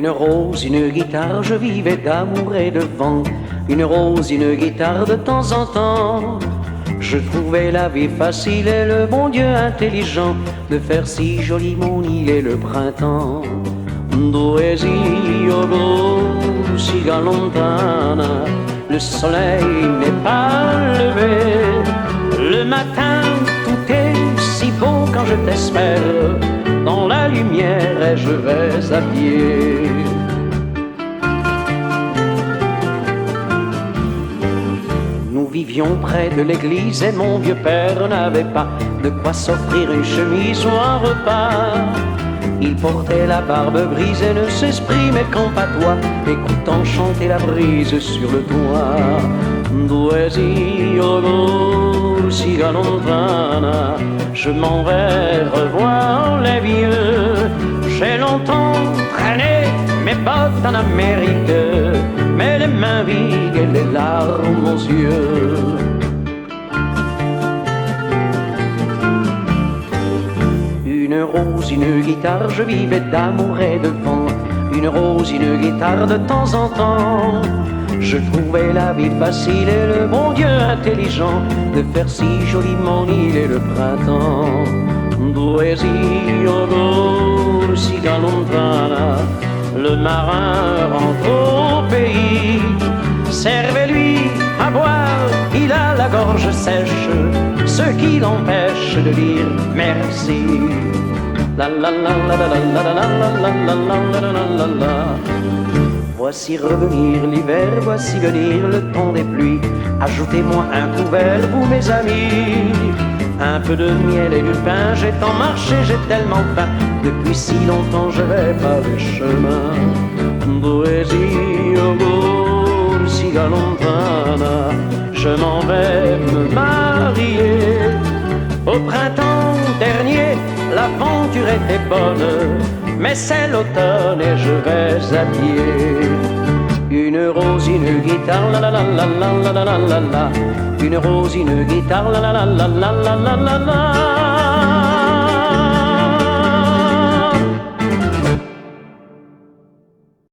Une rose, une guitare, je vivais d'amour et de vent. Une rose, une guitare de temps en temps. Je trouvais la vie facile et le bon Dieu intelligent de faire si joli mon île et le printemps. Dove io siga lontana, le soleil n'est pas levé. Le matin, tout est si beau quand je t'espère. Dans la lumière et je vais à pied. Nous vivions près de l'église et mon vieux père n'avait pas de quoi s'offrir une chemise ou un repas. Il portait la barbe grise et ne s'exprimait qu'en patois, écoutant chanter la brise sur le toit. Dove io siga lontana, je m'en vais revoir les vieux. J'ai longtemps traîné mes bottes en Amérique, mais les mains vides et les larmes aux yeux. Une rose, une guitare, je vivais d'amour et de vent. Une rose, une guitare de temps en temps. Je trouvais la vie facile et le bon Dieu intelligent de faire si joli mon île et le printemps. Dove io siga lontana, le marin rentre au pays. Servez-lui à boire, il a la gorge sèche, ce qui l'empêche de dire merci. La la la la la la la la la la la la la la. Voici revenir l'hiver, voici venir le temps des pluies. Ajoutez-moi un couvert, vous mes amis. Un peu de miel et du pain, j'ai tant marché, j'ai tellement faim. Depuis si longtemps je vais par le chemin. Dove io siga lontana, je m'en vais me marier. Au printemps dernier, l'aventure était bonne, mais c'est l'automne et je vais à pied. Une rose, une guitare, la la la la la la la la la. Une rose, une guitare, la la la la la la la la.